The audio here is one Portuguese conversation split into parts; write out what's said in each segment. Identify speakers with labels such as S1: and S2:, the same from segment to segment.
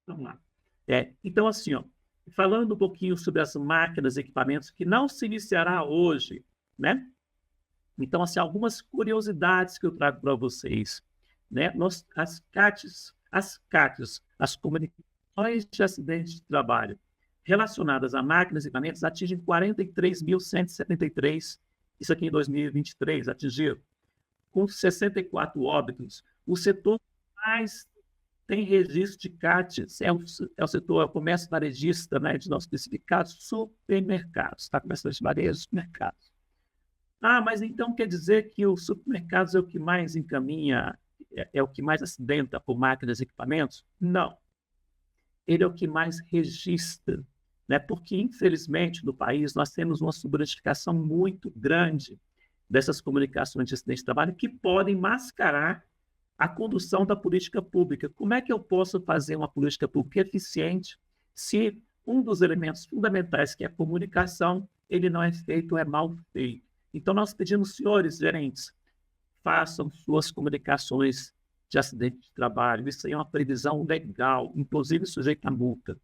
S1: Vamos lá. Então, assim, ó, falando um pouquinho sobre as máquinas e equipamentos que não se iniciará hoje, né? Então, assim, algumas curiosidades que eu trago para vocês, né? As CATs, as comunicações de acidentes de trabalho relacionadas a máquinas e equipamentos atingem 43.173, isso aqui em 2023, atingiram, com 64 óbitos. O setor mais tem registro de CATs, é o setor, é o comércio varejista, né, de nossos especificados, supermercados, tá? Comércio de varejo, supermercados. Ah, mas então quer dizer que os supermercados é o que mais encaminha, é o que mais acidenta por máquinas e equipamentos? Não, ele é o que mais registra, né? Porque, infelizmente, no país, nós temos uma subnotificação muito grande dessas comunicações de acidente de trabalho que podem mascarar a condução da política pública. Como é que eu posso fazer uma política pública eficiente se um dos elementos fundamentais, que é a comunicação, ele não é feito, é mal feito? Então, nós pedimos, senhores gerentes, façam suas comunicações de acidente de trabalho. Isso aí é uma previsão legal, inclusive sujeita a multa.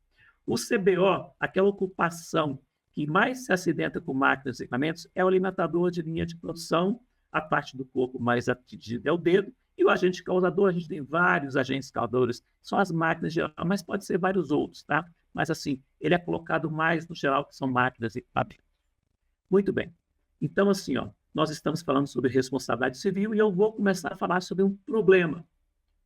S1: O CBO, aquela ocupação que mais se acidenta com máquinas e equipamentos, é o alimentador de linha de produção, a parte do corpo mais atingida é o dedo, e o agente causador, a gente tem vários agentes causadores, são as máquinas geral, mas pode ser vários outros, tá? Mas assim, ele é colocado mais no geral, que são máquinas e equipamentos. Muito bem. Então, assim, ó, nós estamos falando sobre responsabilidade civil e eu vou começar a falar sobre um problema,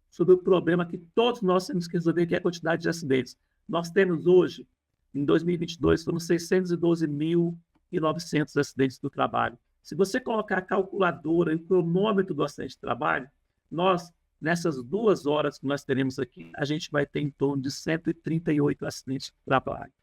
S1: sobre o problema que todos nós temos que resolver, que é a quantidade de acidentes. Nós temos hoje, em 2022, foram 612.900 acidentes do trabalho. Se você colocar a calculadora e o cronômetro do acidente de trabalho, nós, nessas 2 horas que nós teremos aqui, a gente vai ter em torno de 138 acidentes de trabalho.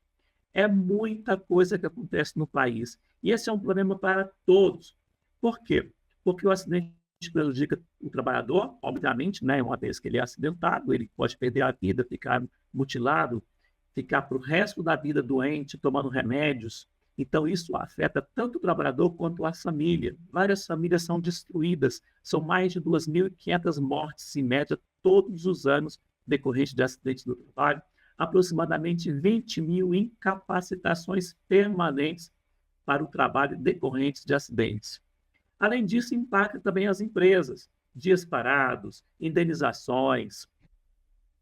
S1: É muita coisa que acontece no país. E esse é um problema para todos. Por quê? Porque o acidente prejudica o trabalhador, obviamente, né? Uma vez que ele é acidentado, ele pode perder a vida, ficar mutilado, ficar para o resto da vida doente, tomando remédios. Então, isso afeta tanto o trabalhador quanto a família. Várias famílias são destruídas. São mais de 2.500 mortes, em média, todos os anos, decorrentes de acidentes do trabalho. Aproximadamente 20 mil incapacitações permanentes para o trabalho decorrentes de acidentes. Além disso, impacta também as empresas. Dias parados, indenizações,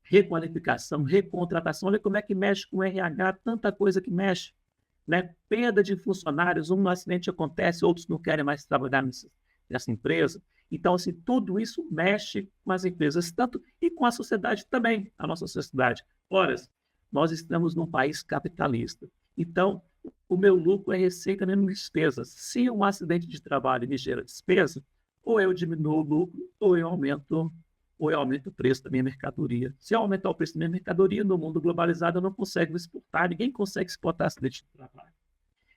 S1: requalificação, recontratação. Olha como é que mexe com o RH, tanta coisa que mexe. Né? Perda de funcionários, um acidente acontece, outros não querem mais trabalhar nessa empresa. Então, assim, tudo isso mexe com as empresas, tanto e com a sociedade também, a nossa sociedade. Ora, nós estamos num país capitalista. Então, o meu lucro é receita menos despesas. Se um acidente de trabalho me gera despesa, ou eu diminuo o lucro, ou eu aumento o preço da minha mercadoria. Se eu aumentar o preço da minha mercadoria, no mundo globalizado, eu não consigo exportar, ninguém consegue exportar acidente de trabalho.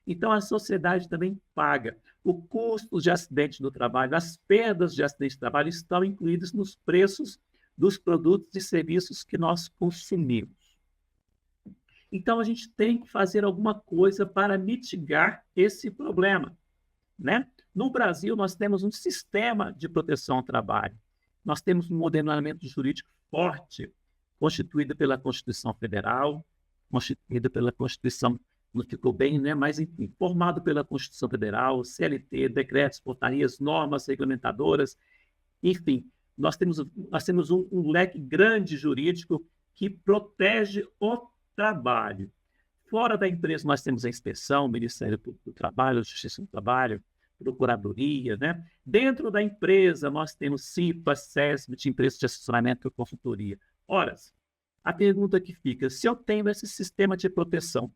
S1: Então, a sociedade também paga. O custo de acidente do trabalho, as perdas de acidente de trabalho estão incluídas nos preços dos produtos e serviços que nós consumimos. Então, a gente tem que fazer alguma coisa para mitigar esse problema, né? No Brasil, nós temos um sistema de proteção ao trabalho. Nós temos um ordenamento jurídico forte, constituído pela Constituição Federal, constituído pela Constituição, não ficou bem, né? Mas, enfim, formado pela Constituição Federal, CLT, decretos, portarias, normas regulamentadoras, enfim, nós temos um leque grande jurídico que protege o trabalho. Fora da empresa, nós temos a inspeção, o Ministério Público do Trabalho, a Justiça do Trabalho, Procuradoria, né? Dentro da empresa, nós temos CIPA, SESMIT, empresas de assessoramento e consultoria. Ora, a pergunta que fica, se eu tenho esse sistema de proteção,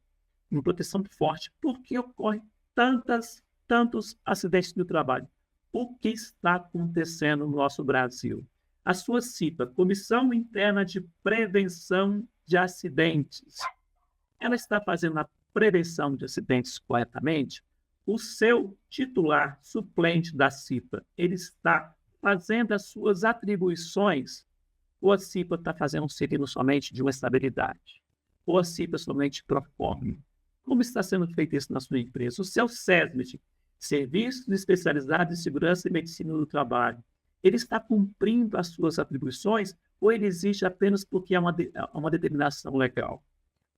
S1: uma proteção forte, por que ocorrem tantos acidentes no trabalho? O que está acontecendo no nosso Brasil? A sua CIPA, Comissão Interna de Prevenção de Acidentes, ela está fazendo a prevenção de acidentes corretamente? O seu titular suplente da CIPA, ele está fazendo as suas atribuições? Ou a CIPA está fazendo um serviço somente de uma estabilidade? Ou a CIPA somente proforma? Como está sendo feito isso na sua empresa? O seu SESMIT, Serviços Especializados em Segurança e Medicina do Trabalho, ele está cumprindo as suas atribuições ou ele existe apenas porque é uma determinação legal?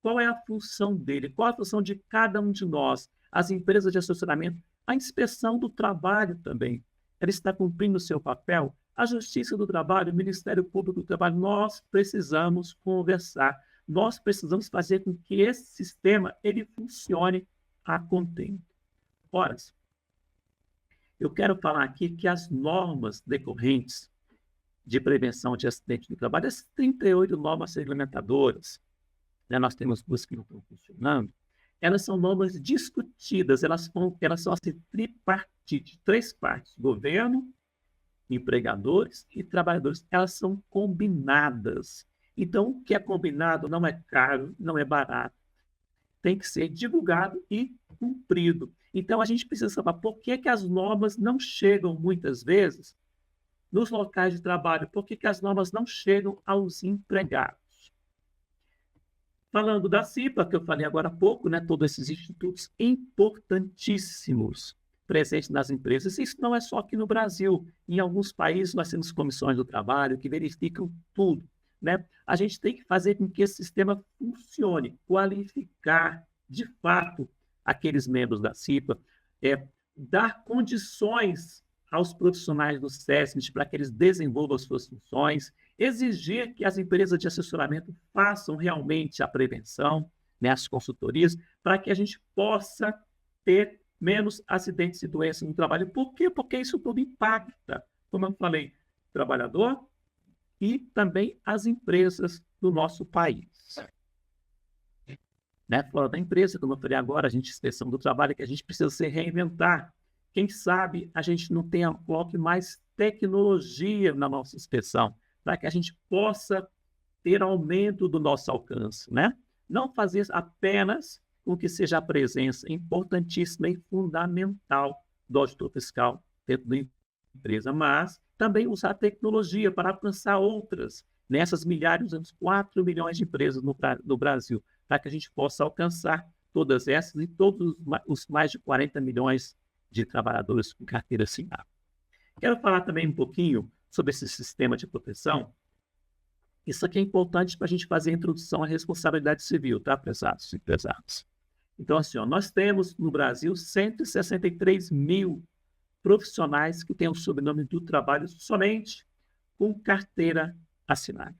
S1: Qual é a função dele? Qual a função de cada um de nós? As empresas de assessoramento, a inspeção do trabalho também. Ela está cumprindo o seu papel? A Justiça do Trabalho, o Ministério Público do Trabalho, nós precisamos conversar. Nós precisamos fazer com que esse sistema ele funcione a contento. Ora, eu quero falar aqui que as normas decorrentes de prevenção de acidente do trabalho, as 38 normas regulamentadoras, né, nós temos duas que não estão funcionando, elas são normas discutidas, elas são assim, tripartite, três partes, governo, empregadores e trabalhadores, elas são combinadas. Então, o que é combinado não é caro, não é barato, tem que ser divulgado e cumprido. Então, a gente precisa saber por que as normas não chegam, muitas vezes, nos locais de trabalho, por que as normas não chegam aos empregados. Falando da CIPA, que eu falei agora há pouco, né, todos esses institutos importantíssimos presentes nas empresas. Isso não é só aqui no Brasil. Em alguns países nós temos comissões do trabalho que verificam tudo, né? A gente tem que fazer com que esse sistema funcione, qualificar de fato aqueles membros da CIPA, dar condições aos profissionais do SESMIT para que eles desenvolvam as suas funções, exigir que as empresas de assessoramento façam realmente a prevenção, né, as consultorias, para que a gente possa ter menos acidentes e doenças no trabalho. Por quê? Porque isso tudo impacta, como eu falei, o trabalhador e também as empresas do nosso país. Né? Fora da empresa, como eu falei agora, a gente, inspeção do trabalho, que a gente precisa se reinventar. Quem sabe a gente não coloque mais tecnologia na nossa inspeção, para que a gente possa ter aumento do nosso alcance, né? Não fazer apenas com que seja a presença importantíssima e fundamental do auditor fiscal dentro da empresa, mas também usar a tecnologia para alcançar outras, nessas milhares, 4 milhões de empresas no Brasil, para que a gente possa alcançar todas essas e todos os mais de 40 milhões de trabalhadores com carteira assinada. Quero falar também um pouquinho sobre esse sistema de proteção. Isso aqui é importante para a gente fazer a introdução à responsabilidade civil, tá, prezados e prezadas? Então, assim, nós temos no Brasil 163 mil profissionais que têm o sobrenome do trabalho somente com carteira assinada,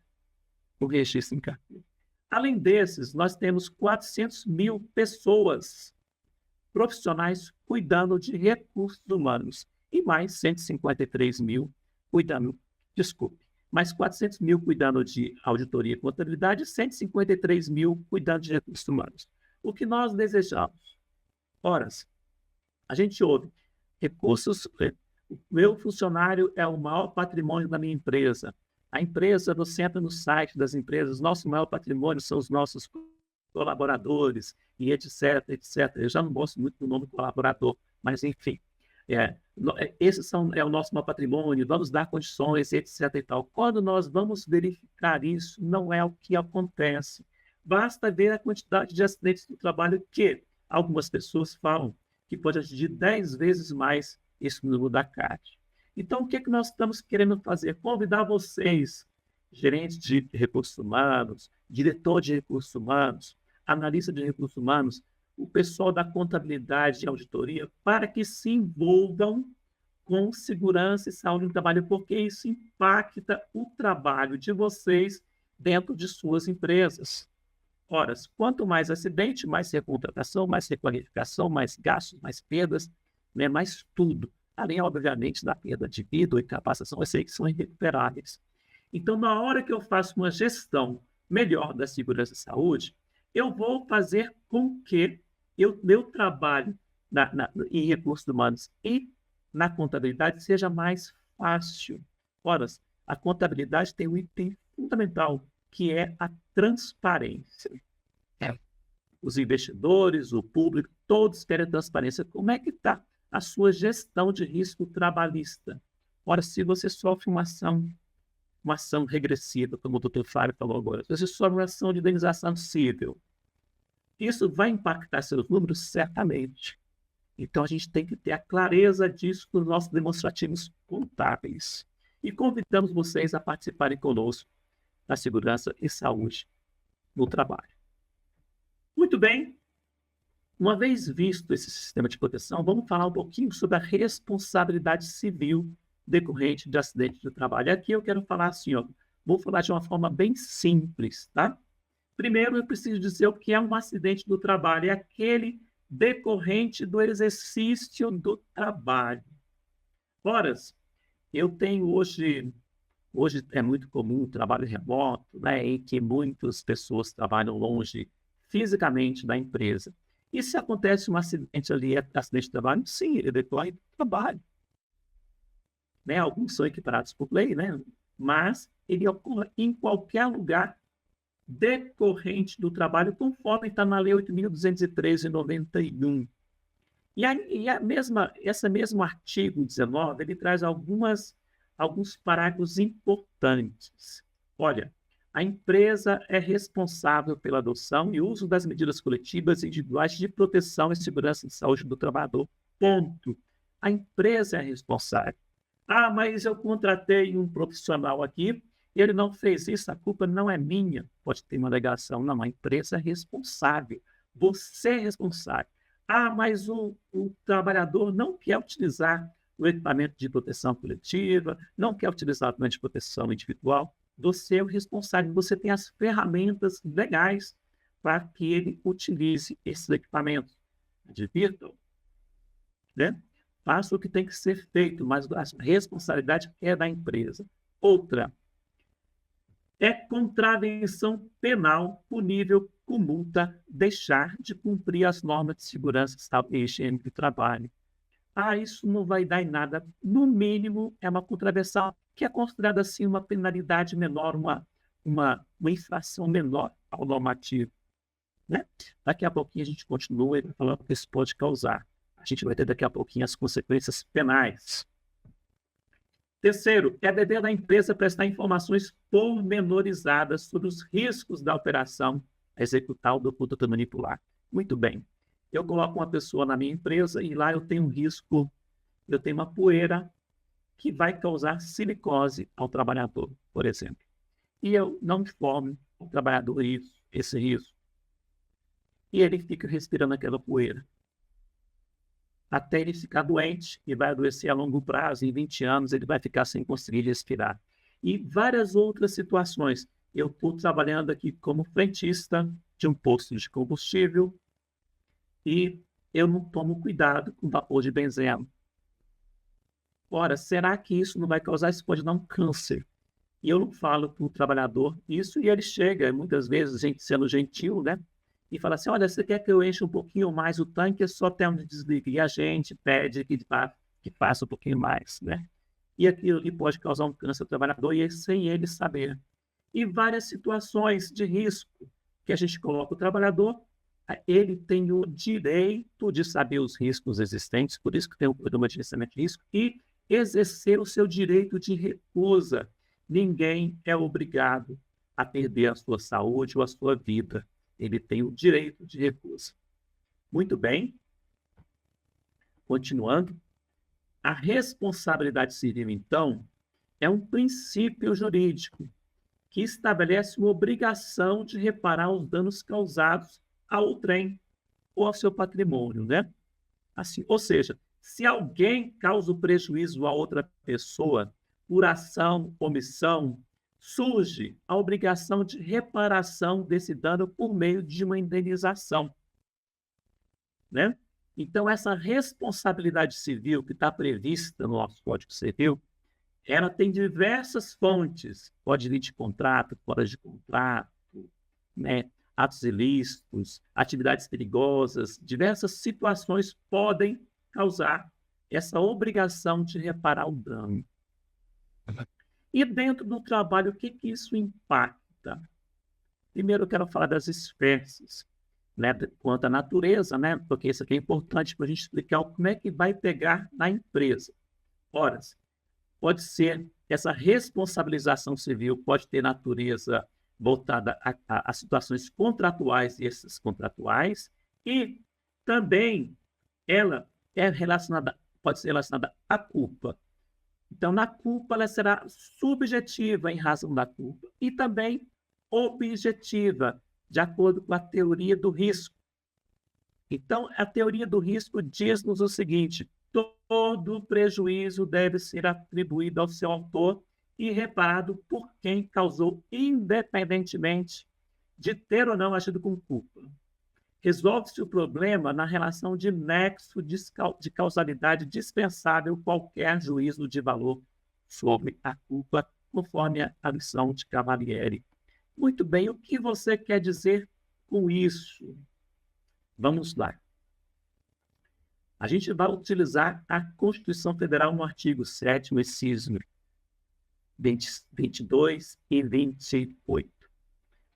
S1: com registro em carteira. Além desses, nós temos 400 mil pessoas profissionais cuidando de recursos humanos e mais 153 mil cuidando, mais 400 mil cuidando de auditoria e contabilidade e 153 mil cuidando de recursos humanos. O que nós desejamos? Ora, a gente ouve, recursos, o meu funcionário é o maior patrimônio da minha empresa. A empresa, você entra no site das empresas, nosso maior patrimônio são os nossos colaboradores, e etc, etc. Eu já não gosto muito do nome colaborador, mas enfim. Esses é o nosso maior patrimônio, vamos dar condições, etc. e tal. Quando nós vamos verificar isso, não é o que acontece. Basta ver a quantidade de acidentes do trabalho que algumas pessoas falam que pode atingir 10 vezes mais esse número da CAT. Então, o que nós estamos querendo fazer? Convidar vocês, gerentes de recursos humanos, diretor de recursos humanos, analista de recursos humanos, o pessoal da contabilidade e auditoria, para que se envolvam com segurança e saúde no trabalho, porque isso impacta o trabalho de vocês dentro de suas empresas. Ora, quanto mais acidente, mais recontratação, mais requalificação, mais gastos, mais perdas, né, mais tudo. Além, obviamente, da perda de vida ou incapacitação, eu sei que são irrecuperáveis. Então, na hora que eu faço uma gestão melhor da segurança e saúde, eu vou fazer com que meu trabalho em recursos humanos e na contabilidade seja mais fácil. Ora, a contabilidade tem um item fundamental, que é a transparência. Os investidores, o público, todos querem transparência. Como é que está a sua gestão de risco trabalhista? Ora, se você sofre uma ação regressiva, como o doutor Fábio falou agora, se você sofre uma ação de indenização civil, isso vai impactar seus números? Certamente. Então, a gente tem que ter a clareza disso nos nossos demonstrativos contábeis. E convidamos vocês a participarem conosco da segurança e saúde no trabalho. Muito bem, uma vez visto esse sistema de proteção, vamos falar um pouquinho sobre a responsabilidade civil decorrente de acidente de trabalho. Aqui eu quero falar assim, ó, vou falar de uma forma bem simples, tá? Primeiro, eu preciso dizer o que é um acidente do trabalho. É aquele decorrente do exercício do trabalho. Ora, eu tenho hoje é muito comum o trabalho remoto, né, em que muitas pessoas trabalham longe fisicamente da empresa. E se acontece um acidente ali, acidente de trabalho, sim, ele decorre do trabalho. Né? Alguns são equiparados por lei, né? Mas ele ocorre em qualquer lugar decorrente do trabalho, conforme está na Lei 8.213 de 91. Esse mesmo artigo 19, ele traz alguns parágrafos importantes. Olha, a empresa é responsável pela adoção e uso das medidas coletivas e individuais de proteção e segurança de saúde do trabalhador. Ponto. A empresa é responsável. Ah, mas eu contratei um profissional aqui, ele não fez isso, a culpa não é minha. Pode ter uma alegação, não, a empresa é responsável. Você é responsável. Ah, mas o trabalhador não quer utilizar o equipamento de proteção coletiva, não quer utilizar o equipamento de proteção individual. Você é o responsável, você tem as ferramentas legais para que ele utilize esses equipamentos. Advirtam, né? Faça o que tem que ser feito, mas a responsabilidade é da empresa. Outra, é contravenção penal punível com multa deixar de cumprir as normas de segurança e higiene do trabalho. Ah, isso não vai dar em nada. No mínimo, é uma contravenção que é considerada assim uma penalidade menor, uma infração menor ao normativo. Né? Daqui a pouquinho a gente continua falando o que isso pode causar. A gente vai ter daqui a pouquinho as consequências penais. Terceiro, é dever da empresa prestar informações pormenorizadas sobre os riscos da operação executar ou do produto manipular. Muito bem. Eu coloco uma pessoa na minha empresa e lá eu tenho um risco, eu tenho uma poeira que vai causar silicose ao trabalhador, por exemplo. E eu não informo o trabalhador esse risco. E ele fica respirando aquela poeira. Até ele ficar doente e vai adoecer a longo prazo, em 20 anos ele vai ficar sem conseguir respirar. E várias outras situações. Eu estou trabalhando aqui como frentista de um posto de combustível e eu não tomo cuidado com vapor de benzeno. Ora, será que isso não vai causar? Isso pode dar um câncer. E eu não falo para o trabalhador isso e ele chega, muitas vezes, gente sendo gentil, né? E fala assim, olha, você quer que eu enche um pouquinho mais o tanque, é só ter um desligue. E a gente pede que faça um pouquinho mais, né? E aquilo ali pode causar um câncer ao trabalhador e sem ele saber. E várias situações de risco que a gente coloca o trabalhador, ele tem o direito de saber os riscos existentes, por isso que tem o programa de gerenciamento de risco, e exercer o seu direito de recusa. Ninguém é obrigado a perder a sua saúde ou a sua vida. Ele tem o direito de recusa. Muito bem. Continuando. A responsabilidade civil, então, é um princípio jurídico que estabelece uma obrigação de reparar os danos causados ao trem ou ao seu patrimônio, né? Assim, ou seja, se alguém causa o prejuízo a outra pessoa por ação, omissão, surge a obrigação de reparação desse dano por meio de uma indenização, né? Então, essa responsabilidade civil que está prevista no nosso Código Civil, ela tem diversas fontes. Pode vir de contrato, fora de contrato, né? Atos ilícitos, atividades perigosas, diversas situações podem causar essa obrigação de reparar o dano. E dentro do trabalho, o que isso impacta? Primeiro, eu quero falar das espécies, né? Quanto à natureza, né? Porque isso aqui é importante para a gente explicar como é que vai pegar na empresa. Ora, pode ser essa responsabilização civil, pode ter natureza voltada a situações contratuais e extracontratuais, e também ela é relacionada, pode ser relacionada à culpa. Então, na culpa, ela será subjetiva em razão da culpa e também objetiva, de acordo com a teoria do risco. Então, a teoria do risco diz-nos o seguinte: todo prejuízo deve ser atribuído ao seu autor e reparado por quem causou, independentemente de ter ou não agido com culpa. Resolve-se o problema na relação de nexo de causalidade dispensável qualquer juízo de valor sobre a culpa, conforme a lição de Cavalieri. Muito bem, o que você quer dizer com isso? Vamos lá. A gente vai utilizar a Constituição Federal no artigo 7º, inciso 22 e 28.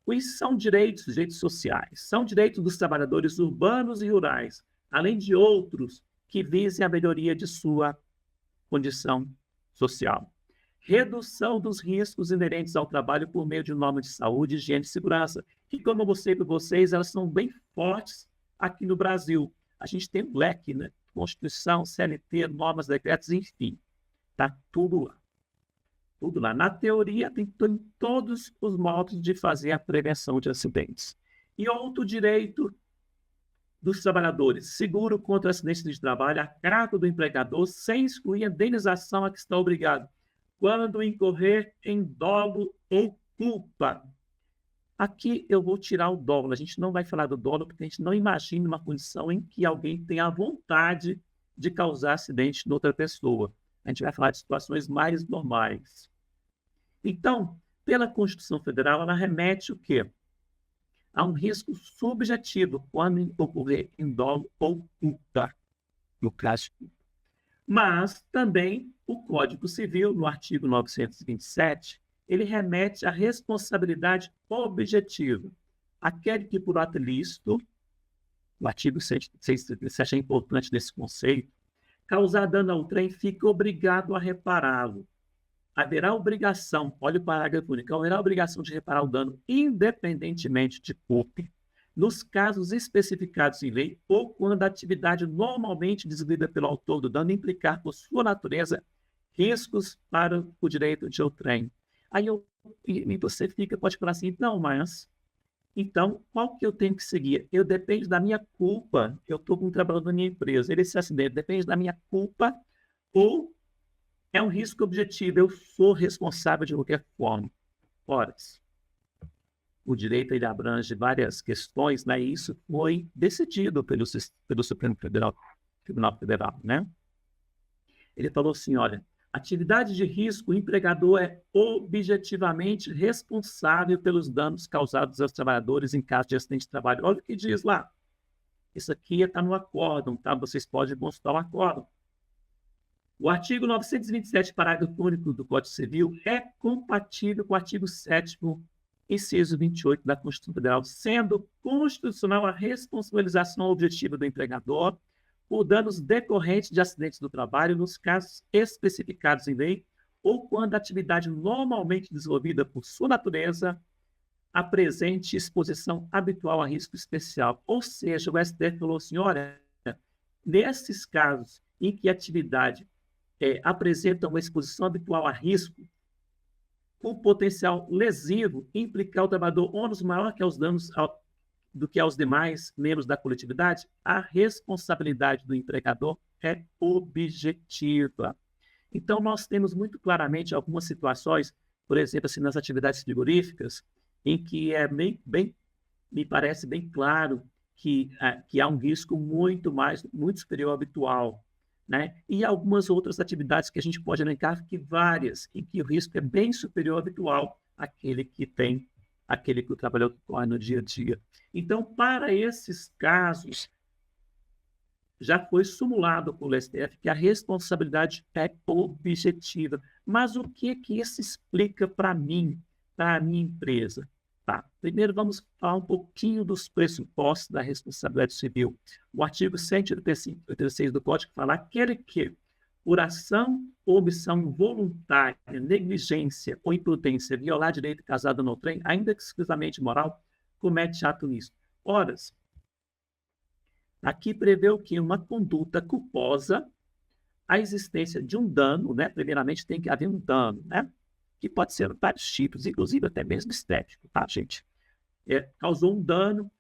S1: Os são direitos sociais, são direitos dos trabalhadores urbanos e rurais, além de outros que visem a melhoria de sua condição social. Redução dos riscos inerentes ao trabalho por meio de normas de saúde, higiene e segurança, que, como eu mostrei para vocês, elas são bem fortes aqui no Brasil. A gente tem o leque, né? Constituição, CLT, normas, decretos, enfim. Está tudo lá. Tudo lá. Na teoria, tem todos os modos de fazer a prevenção de acidentes. E outro direito dos trabalhadores: seguro contra acidentes de trabalho a cargo do empregador, sem excluir a indenização a que está obrigado, quando incorrer em dolo ou culpa. Aqui eu vou tirar o dolo. A gente não vai falar do dolo, porque a gente não imagina uma condição em que alguém tenha a vontade de causar acidente em outra pessoa. A gente vai falar de situações mais normais. Então, pela Constituição Federal, ela remete o quê? A um risco subjetivo quando ocorrer em dolo ou culpa, no caso. Mas também o Código Civil, no artigo 927, ele remete à responsabilidade objetiva. Aquele que, por ato ilícito, o artigo 637 é importante nesse conceito, causar dano ao trem, fica obrigado a repará-lo. Haverá obrigação, olha o parágrafo único, haverá obrigação de reparar o dano independentemente de culpa, nos casos especificados em lei ou quando a atividade normalmente desenvolvida pelo autor do dano implicar, por sua natureza, riscos para o direito de outrem. Aí você pode falar assim, não, mas então qual que eu tenho que seguir? Eu depende da minha culpa, eu estou com um trabalhador na minha empresa, ele se acidente, depende da minha culpa ou é um risco objetivo, eu sou responsável de qualquer forma. Ora, o direito ele abrange várias questões, né? E isso foi decidido pelo Supremo Tribunal Federal, né? Ele falou assim, olha, atividade de risco, o empregador é objetivamente responsável pelos danos causados aos trabalhadores em caso de acidente de trabalho. Olha o que diz lá. Isso aqui está no acórdão, tá? Vocês podem consultar o acórdão. O artigo 927, parágrafo único do Código Civil, é compatível com o artigo 7º, inciso 28 da Constituição Federal, sendo constitucional a responsabilização objetiva do empregador por danos decorrentes de acidentes do trabalho nos casos especificados em lei ou quando a atividade normalmente desenvolvida por sua natureza apresente exposição habitual a risco especial. Ou seja, o STF falou assim, olha, nesses casos em que a atividade apresenta uma exposição habitual a risco, com potencial lesivo, implicar o trabalhador ônus maior que aos danos do que aos demais membros da coletividade, a responsabilidade do empregador é objetiva. Então, nós temos muito claramente algumas situações, por exemplo, assim, nas atividades frigoríficas, em que me parece bem claro que há um risco muito superior ao habitual. Né? E algumas outras atividades que a gente pode elencar, que várias, em que o risco é bem superior ao habitual àquele que o trabalhador corre no dia a dia. Então, para esses casos, já foi simulado pelo STF que a responsabilidade é objetiva. Mas o que isso explica para mim, para a minha empresa? Tá. Primeiro, vamos falar um pouquinho dos pressupostos da responsabilidade civil. O artigo 186 do Código fala aquele que, por ação ou omissão voluntária, negligência ou imprudência, violar direito causado no trem, ainda que exclusivamente moral, comete ato nisso. Ora, aqui prevê o que? Uma conduta culposa a existência de um dano, né? Primeiramente tem que haver um dano, né? Que pode ser vários tipos, inclusive até mesmo estético, tá, gente? Causou um dano,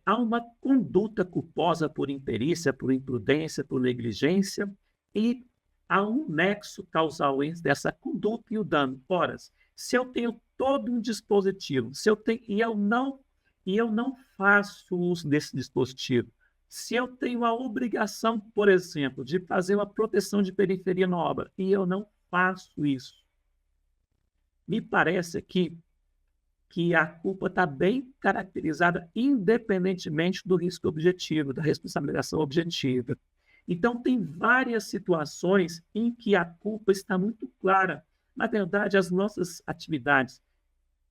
S1: há uma conduta culposa por imperícia, por imprudência, por negligência, e há um nexo causal entre essa conduta e o dano. Ora, se eu tenho todo um dispositivo, se eu tenho, e eu não faço uso desse dispositivo, se eu tenho a obrigação, por exemplo, de fazer uma proteção de periferia na obra, e eu não faço isso, me parece aqui que a culpa está bem caracterizada independentemente do risco objetivo, da responsabilização objetiva. Então, tem várias situações em que a culpa está muito clara. Na verdade, as nossas atividades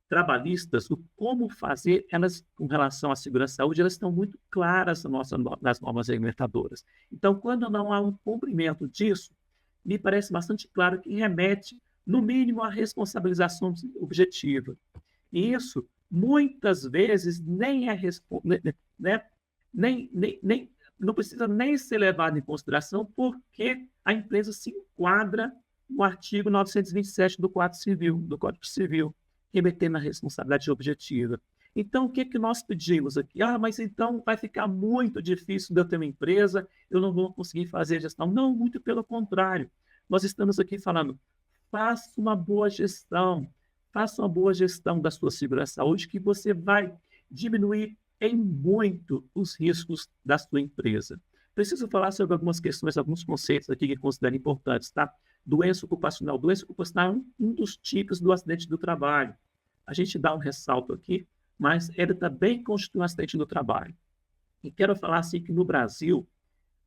S1: trabalhistas, o como fazer, elas, com relação à segurança e saúde, elas estão muito claras nas normas regulamentadoras. Então, quando não há um cumprimento disso, me parece bastante claro que remete, no mínimo, à responsabilização objetiva. E isso, muitas vezes, nem é né? Não precisa nem ser levado em consideração, porque a empresa se enquadra no artigo 927 do Código Civil, remetendo à responsabilidade objetiva. Então, o que nós pedimos aqui? Mas então vai ficar muito difícil de eu ter uma empresa, eu não vou conseguir fazer gestão. Não, muito pelo contrário. Nós estamos aqui falando, faça uma boa gestão, faça uma boa gestão da sua segurança e saúde, que você vai diminuir em muito os riscos da sua empresa. Preciso falar sobre algumas questões, alguns conceitos aqui que considero importantes, tá? Doença ocupacional. Doença ocupacional é um dos tipos do acidente do trabalho. A gente dá um ressalto aqui, mas ele também constitui um acidente do trabalho. E quero falar assim que no Brasil,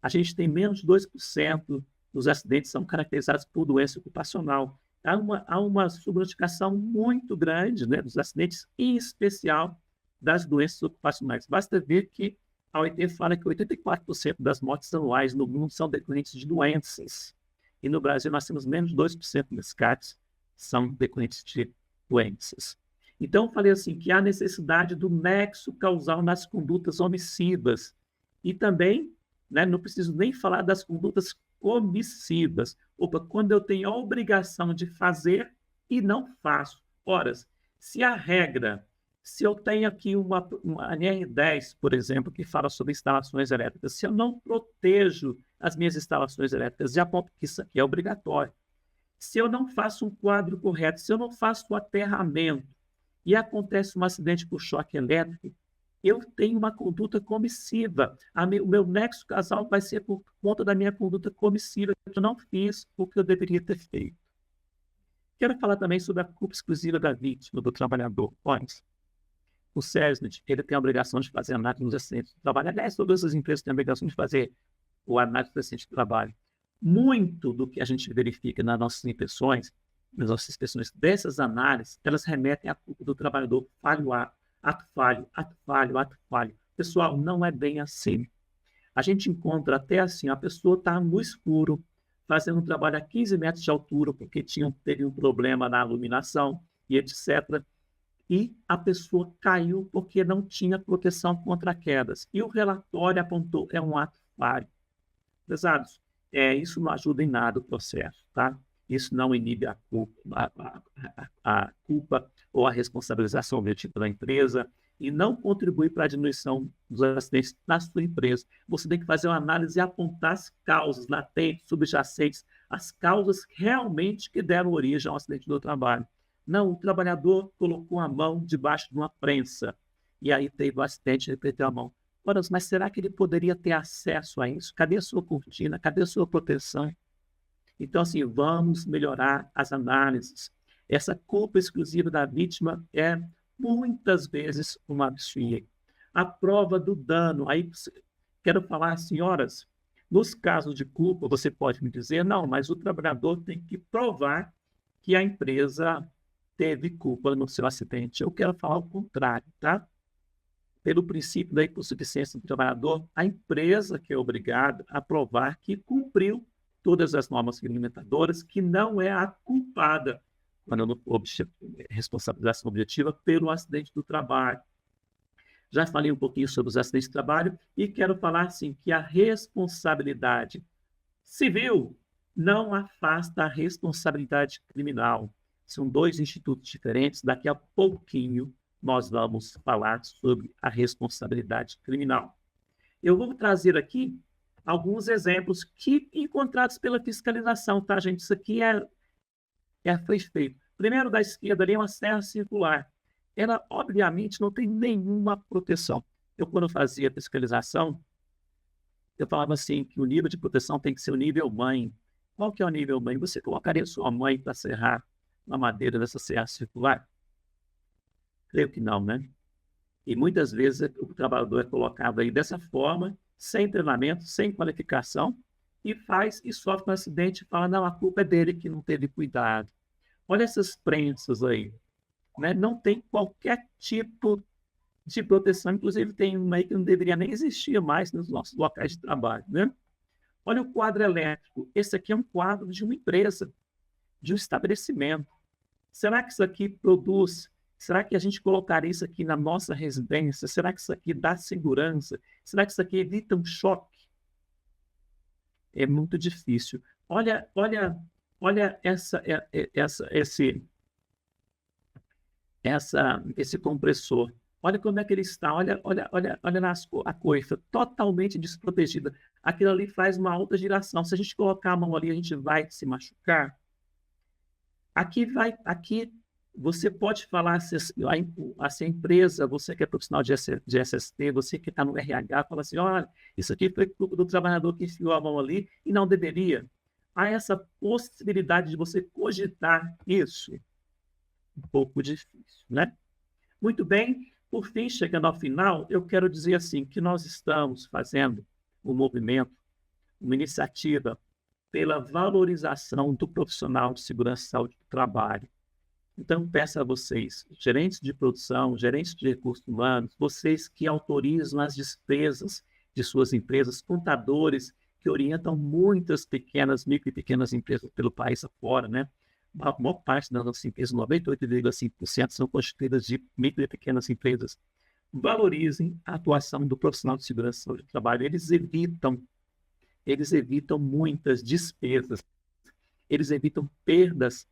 S1: a gente tem menos de 2% dos acidentes são caracterizados por doença ocupacional. Há uma subnotificação muito grande, né, dos acidentes, em especial das doenças ocupacionais. Basta ver que a OIT fala que 84% das mortes anuais no mundo são decorrentes de doenças. E no Brasil nós temos menos de 2% dos casos são decorrentes de doenças. Então, eu falei assim, que há necessidade do nexo causal nas condutas homicidas. E também, né, não preciso nem falar das condutas comissivas. Quando eu tenho a obrigação de fazer e não faço. Ora, se a regra, se eu tenho aqui uma NR10, por exemplo, que fala sobre instalações elétricas, se eu não protejo as minhas instalações elétricas, já aponto que isso aqui é obrigatório. Se eu não faço um quadro correto, se eu não faço o aterramento e acontece um acidente por choque elétrico, eu tenho uma conduta comissiva. O meu nexo causal vai ser por conta da minha conduta comissiva, que eu não fiz o que eu deveria ter feito. Quero falar também sobre a culpa exclusiva da vítima, do trabalhador. Olha, o SESNIT, ele tem a obrigação de fazer análise dos acidentes de trabalho. Aliás, todas as empresas têm a obrigação de fazer o análise dos acidentes de trabalho. Muito do que a gente verifica nas nossas inspeções dessas análises, elas remetem à culpa do trabalhador ato falho. Pessoal, não é bem assim. A gente encontra até assim, a pessoa está no escuro, fazendo um trabalho a 15 metros de altura, porque teve um problema na iluminação e etc. E a pessoa caiu porque não tinha proteção contra quedas. E o relatório apontou, é um ato falho. Pesados, isso não ajuda em nada o processo, tá? Isso não inibe a culpa ou a responsabilização objetiva da empresa e não contribui para a diminuição dos acidentes na sua empresa. Você tem que fazer uma análise e apontar as causas latentes, subjacentes, as causas realmente que deram origem ao acidente do trabalho. Não, o trabalhador colocou a mão debaixo de uma prensa e aí teve o acidente e ele perdeu a mão. Ora, mas será que ele poderia ter acesso a isso? Cadê a sua cortina? Cadê a sua proteção? Então, assim, vamos melhorar as análises. Essa culpa exclusiva da vítima é, muitas vezes, uma absurda. A prova do dano. Aí, quero falar, senhoras, nos casos de culpa, você pode me dizer, não, mas o trabalhador tem que provar que a empresa teve culpa no seu acidente. Eu quero falar o contrário, tá? Pelo princípio da hipossuficiência do trabalhador, a empresa que é obrigada a provar que cumpriu todas as normas regulamentadoras, que não é a culpada, quando não for responsabilização objetiva, pelo acidente do trabalho. Já falei um pouquinho sobre os acidentes de trabalho e quero falar, sim, que a responsabilidade Civil não afasta a responsabilidade criminal. São dois institutos diferentes. Daqui a pouquinho nós vamos falar sobre a responsabilidade criminal. Eu vou trazer aqui alguns exemplos que encontrados pela fiscalização, tá, gente? Isso aqui foi feito. Primeiro, da esquerda ali é uma serra circular. Ela, obviamente, não tem nenhuma proteção. Eu, quando fazia fiscalização, eu falava assim, que o nível de proteção tem que ser o nível mãe. Qual que é o nível mãe? Você colocaria sua mãe para serrar na madeira dessa serra circular? Creio que não, né? E muitas vezes o trabalhador é colocado aí dessa forma, sem treinamento, sem qualificação, e faz e sofre um acidente e fala, não, a culpa é dele que não teve cuidado. Olha essas prensas aí, né? Não tem qualquer tipo de proteção, inclusive tem uma aí que não deveria nem existir mais nos nossos locais de trabalho, né? Olha o quadro elétrico. Esse aqui é um quadro de uma empresa, de um estabelecimento. Será que isso aqui produz? Será que a gente colocaria isso aqui na nossa residência? Será que isso aqui dá segurança? Será que isso aqui evita um choque? É muito difícil. Olha esse compressor. Olha como é que ele está. Olha a coifa, totalmente desprotegida. Aquilo ali faz uma alta giração. Se a gente colocar a mão ali, a gente vai se machucar. Aqui você pode falar se a empresa, você que é profissional de SST, você que está no RH, fala assim, olha, isso aqui foi culpa do trabalhador que enfiou a mão ali e não deveria. Há essa possibilidade de você cogitar isso. Um pouco difícil, né? Muito bem, por fim, chegando ao final, eu quero dizer assim, que nós estamos fazendo um movimento, uma iniciativa pela valorização do profissional de segurança e saúde do trabalho. Então, peço a vocês, gerentes de produção, gerentes de recursos humanos, vocês que autorizam as despesas de suas empresas, contadores que orientam muitas pequenas, micro e pequenas empresas pelo país afora, né? A maior parte das nossas empresas, 98,5%, são constituídas de micro e pequenas empresas. Valorizem a atuação do profissional de segurança e saúde do trabalho. Eles evitam muitas despesas, eles evitam perdas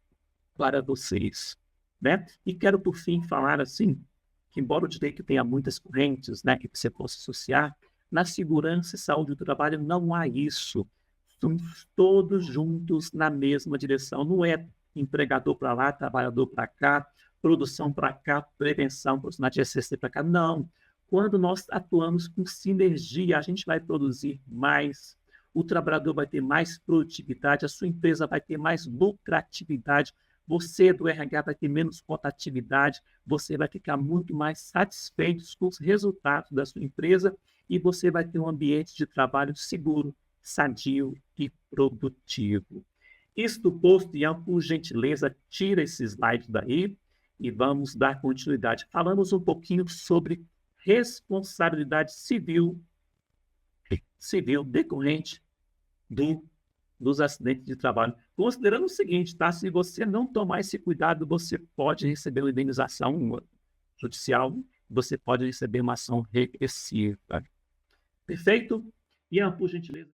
S1: para vocês, né? E quero, por fim, falar assim, que embora o direito tenha muitas correntes, né, que você possa associar, na segurança e saúde do trabalho não há isso. Estamos todos juntos na mesma direção. Não é empregador para lá, trabalhador para cá, produção para cá, prevenção, profissional de SST para cá. Não. Quando nós atuamos com sinergia, a gente vai produzir mais, o trabalhador vai ter mais produtividade, a sua empresa vai ter mais lucratividade, você do RH vai ter menos rotatividade, você vai ficar muito mais satisfeito com os resultados da sua empresa e você vai ter um ambiente de trabalho seguro, sadio e produtivo. Isto posto, Ian, por gentileza, tira esse slide daí e vamos dar continuidade. Falamos um pouquinho sobre responsabilidade civil decorrente dos acidentes de trabalho. Considerando o seguinte, tá? Se você não tomar esse cuidado, você pode receber uma indenização judicial, você pode receber uma ação regressiva. Perfeito? Ian, por gentileza.